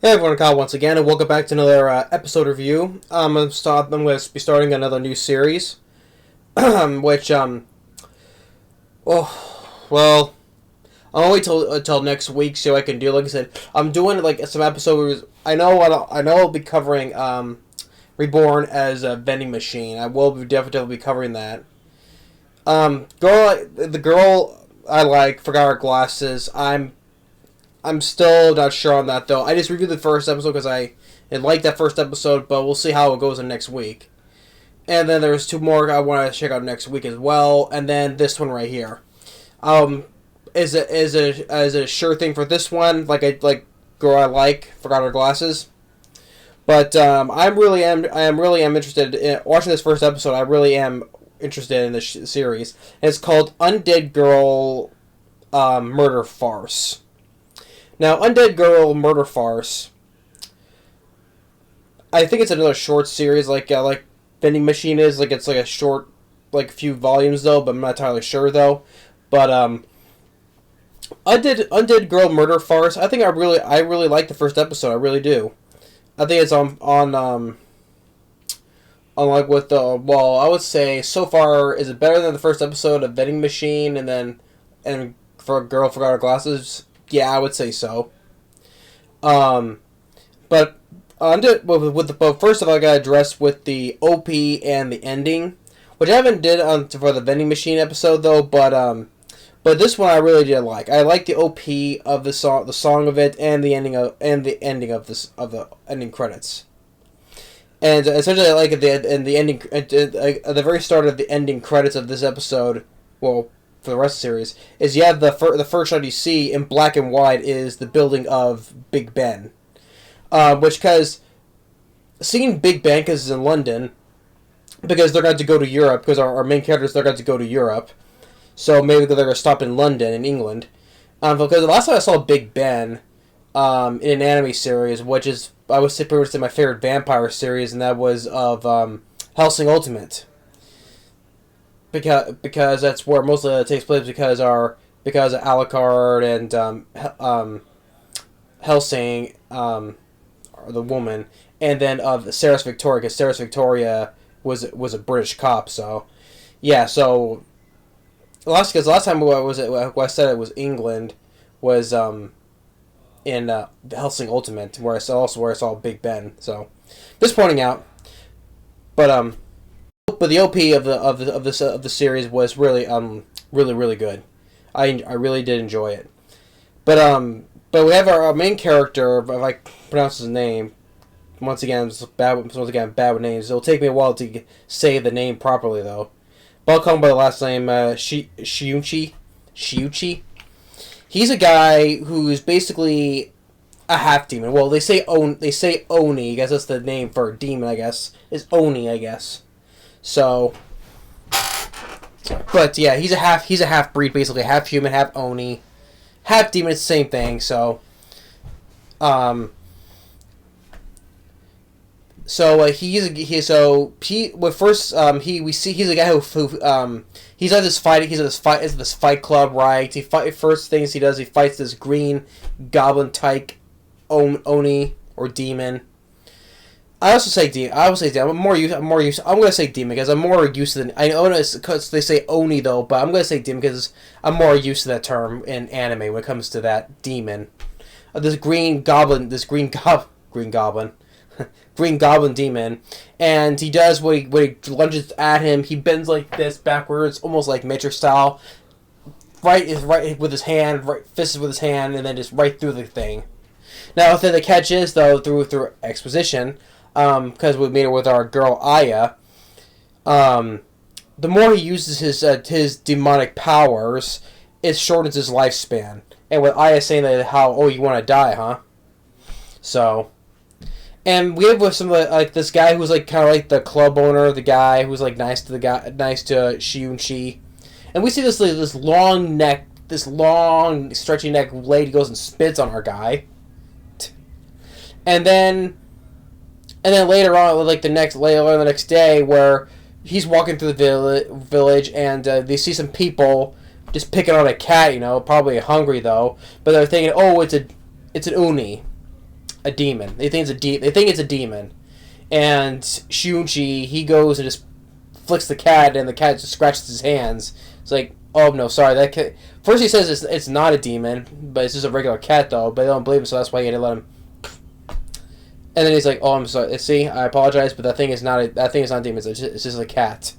Hey everyone, Kyle once again, and welcome back to another episode review. I'm going to be starting another new series, which well, I'll wait till next week so I can do. Like I said, I'm doing like some episodes. I know I'll be covering Reborn as a vending machine. I will definitely be covering that. The girl I like forgot her glasses. I'm still not sure on that though. I just reviewed the first episode because I liked that first episode, but we'll see how it goes in next week. And then there's two more I want to check out next week as well, and then this one right here. Um, is a sure thing for this one. Like girl I like forgot her glasses, but I am really am interested in watching this first episode. I really am interested in this series. And it's called Undead Girl Murder Farce. Now, Undead Girl Murder Farce. I think it's another short series, like Vending Machine is. Like it's like a short, like few volumes though, but I'm not entirely sure though. But Undead Girl Murder Farce. I think I really like the first episode. I really do. I think it's on like with the well, I would say so far is it better than the first episode of Vending Machine and for a girl forgot her glasses. Yeah, I would say so. Um, but but first of all, I got to address with the OP and the ending, which I haven't did on for the vending machine episode though. But this one I really did like. I like the OP of the song of it, and the ending of the ending credits. And essentially, I like at the ending at the very start of the ending credits of this episode. Well, for the rest of the series, is you have the first shot you see in black and white is the building of Big Ben, which because seeing Big Ben because it's in London, because they're going to go to Europe because our main characters they're going to go to Europe, so maybe they're going to stop in London in England, because the last time I saw Big Ben, in an anime series, which is I would say pretty much my favorite vampire series, and that was of Hellsing Ultimate. Because that's where mostly it takes place because of Alucard and Helsing or the woman, and then of Sarah's Victoria because Sarah's Victoria was a British cop. So yeah, so last time what I said it was England was in Helsing Ultimate where I saw Big Ben. So just pointing out, but. But the OP of the series was really good. I really did enjoy it. But we have our main character. If I pronounce his name, once again bad with names. It'll take me a while to say the name properly though. But I'll call him by the last name Shiuchi. He's a guy who's basically a half demon. Well, they say Oni. I guess that's the name for a demon. I guess is Oni. I guess. So, but yeah, he's a half breed basically, half human, half Oni, half demon. It's the same thing. So, um, we see he's a guy who he's at this fight club, right? First things he does, he fights this green goblin type Oni or demon. I also say demon. I would say demon. I'm gonna say demon because I'm more used to the. I know it's because they say Oni though, but I'm gonna say demon because I'm more used to that term in anime when it comes to that demon. This green goblin, green goblin, green goblin demon, and he does when he lunges at him. He bends like this backwards, almost like Matrix style. Right with his hand, fists with his hand, and then just right through the thing. Now, the catch is though through exposition. Because we made it with our girl Aya. The more he uses his demonic powers, it shortens his lifespan. And with Aya saying that you want to die, huh? So, and we have with some like this guy who's like kind of like the club owner, the guy who's like nice to Shiunchi, and we see this long neck, this long stretchy neck lady goes and spits on our guy, and then. And then later on, like the next day, where he's walking through the village, and they see some people just picking on a cat. Probably hungry though, but they're thinking, oh, it's an uni. a demon. They think it's a demon, and Shunchi, he goes and just flicks the cat, and the cat just scratches his hands. It's like, oh no, sorry, that cat. First he says it's not a demon, but it's just a regular cat though. But they don't believe him, so that's why he had to let him. And then he's like, oh, I'm sorry. See, I apologize, but that thing is not a demon. It's just a cat.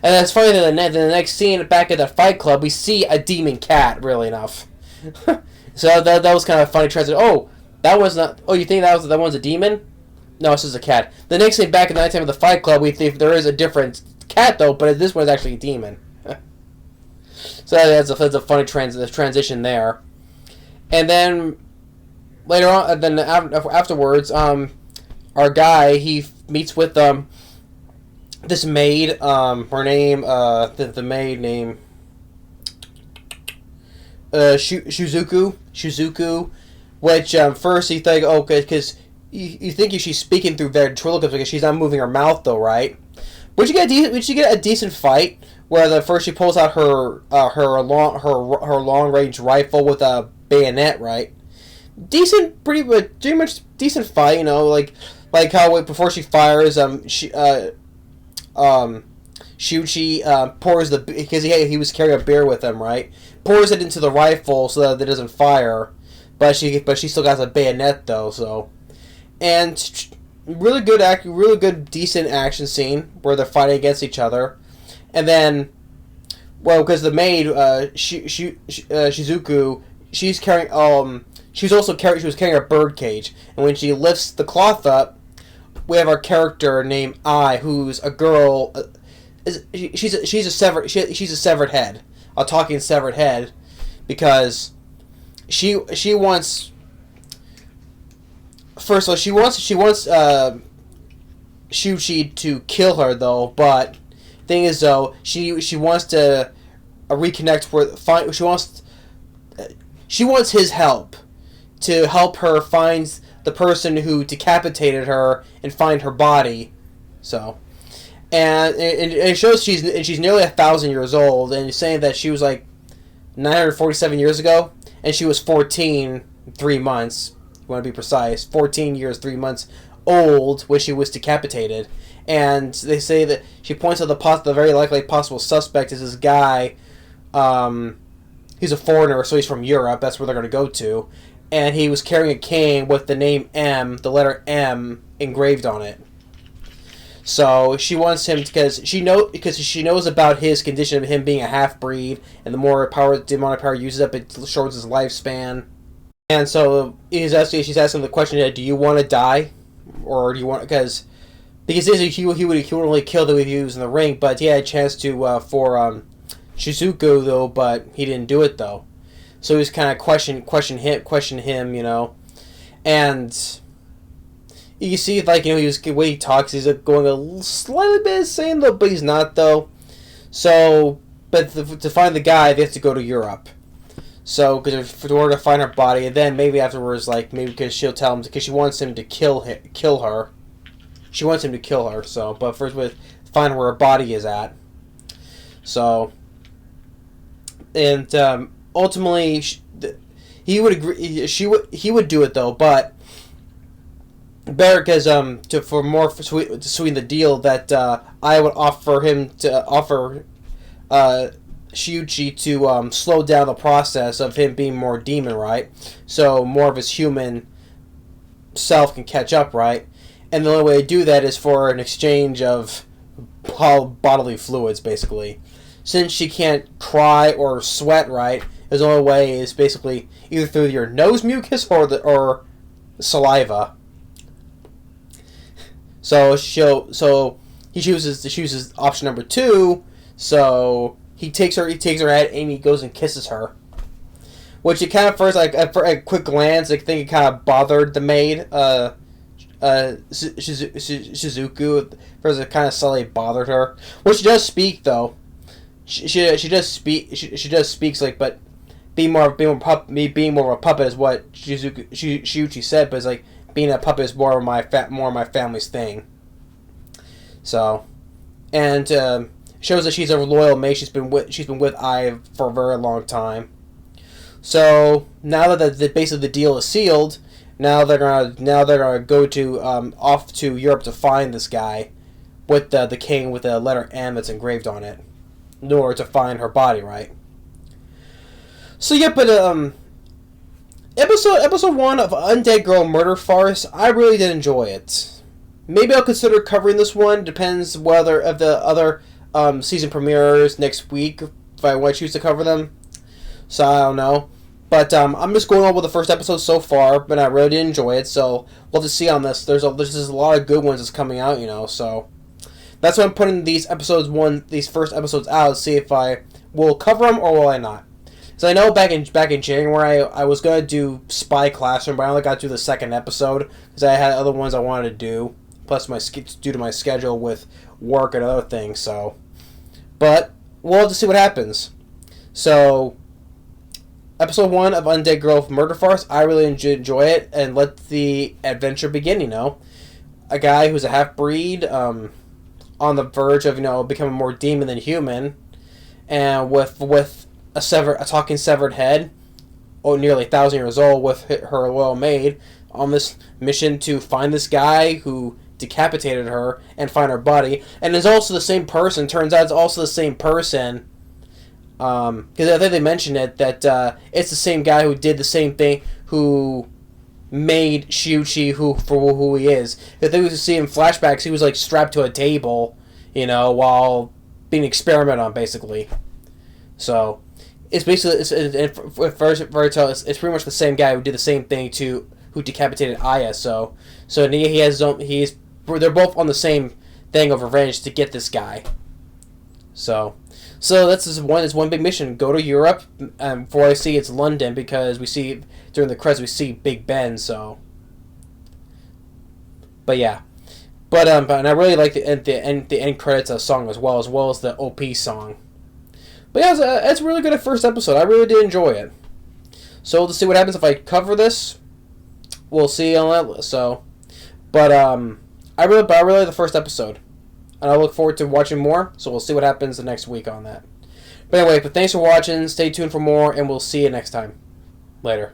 And that's funny that the next scene back at the Fight Club, we see a demon cat. Really enough. So that was kind of a funny transition. Oh, that was not. Oh, you think that one's a demon? No, it's just a cat. The next thing back in the nighttime of the Fight Club, we think there is a different cat though, but this one's actually a demon. So that's a funny transition there. And then later on, afterwards, our guy, he meets with this maid. Her name, the maid name, Shizuku, which first you think, oh, because you think she's speaking through ventriloquism because she's not moving her mouth though, right? Would you get a decent fight where first she pulls out her long range rifle with a bayonet, right? Pretty much decent fight, you know, like how before she fires, Shuchi pours because he was carrying a beer with him, right? Pours it into the rifle so that it doesn't fire, but she still got the bayonet though, so. And really good decent action scene where they're fighting against each other, and then, well, because the maid Shizuku, she was carrying a bird cage, and when she lifts the cloth up, we have our character named Ai, who's a girl. She's a severed head, a talking severed head, because she wants. First of all, she wants Shuchi to kill her though, but thing is though, she wants to reconnect with she wants his help to help her find the person who decapitated her and find her body. So, and it shows she's nearly 1,000 years old, and it's saying that she was like 947 years ago, and she was 14 3 months. You want to be precise, 14 years 3 months old when she was decapitated. And they say that she points out the very likely possible suspect is this guy. He's a foreigner, so he's from Europe. That's where they're going to go to. And he was carrying a cane with the name M, the letter M, engraved on it. So she wants him because she knows about his condition of him being a half-breed, and the more demonic power uses up, it shortens his lifespan. And so she's asking the question: do you want to die, or do you want because he would only kill them if he was in the ring, but he had a chance to for Shizuku though, but he didn't do it though. So he was kind of question him, you know, and you see like the way he talks, he's going a slightly bit insane though, but he's not though. So, but to find the guy, they have to go to Europe. So, because in order to find her body, and then maybe afterwards, like maybe because she'll tell him because she wants him to kill her. She wants him to kill her. So, but first, find where her body is at. So, and ultimately, he would agree. He would do it though, but better because to sweeten the deal that I would offer Shuchi to slow down the process of him being more demon, right? So more of his human self can catch up, right? And the only way to do that is for an exchange of bodily fluids, basically. Since she can't cry or sweat, right? His only way is basically either through your nose mucus or saliva. So he chooses option number 2. So he takes her head and he goes and kisses her, which it kind of first like at a quick glance, I think it kind of bothered the maid, Shizuku. First, it kind of slightly bothered her. Well, she does speak though. She does speaks like, but being more of a puppet is what Shuchi said, but it's like being a puppet is more of my family's thing. So, and shows that she's a loyal mate. She's been with Ai for a very long time. So now that basically the deal is sealed, Now they're gonna go to off to Europe to find this guy with the king with the letter M that's engraved on it, in order to find her body, right? So yeah, but episode 1 of Undead Girl Murder Farce, I really did enjoy it. Maybe I'll consider covering this one. Depends whether of the other season premieres next week, if I want to choose to cover them. So I don't know. But I'm just going on with the first episode so far, but I really did enjoy it. So we'll have to see on this. There's a lot of good ones that's coming out, So that's why I'm putting these first episodes out. See if I will cover them or will I not. So I know back in January I was gonna do Spy Classroom, but I only got to the second episode because I had other ones I wanted to do. Plus due to my schedule with work and other things. So, but we'll have to see what happens. So, episode 1 of Undead Girl Murder Farce, I really enjoy it, and let the adventure begin. A guy who's a half breed, on the verge of becoming more demon than human, and with a talking severed head, nearly 1,000 years old, with her loyal maid on this mission to find this guy who decapitated her and find her body, and is also the same person. Turns out it's also the same person, because I think they mentioned it that it's the same guy who did the same thing, who made Shiuchi who he is. If they was to see in flashbacks, he was like strapped to a table, while being experimented on, basically. So it's basically it's pretty much the same guy who did the same thing who decapitated Aya. So he has his own. They're both on the same thing of revenge to get this guy. So that's one big mission. Go to Europe. For I see it's London, because we see during the credits we see Big Ben. So, but yeah, and I really like the end credits song as well as the OP song. But yeah, it's really good at first episode. I really did enjoy it. So we'll see what happens if I cover this. We'll see on that list. So, but I really like the first episode, and I look forward to watching more. So we'll see what happens the next week on that. But anyway, thanks for watching. Stay tuned for more, and we'll see you next time. Later.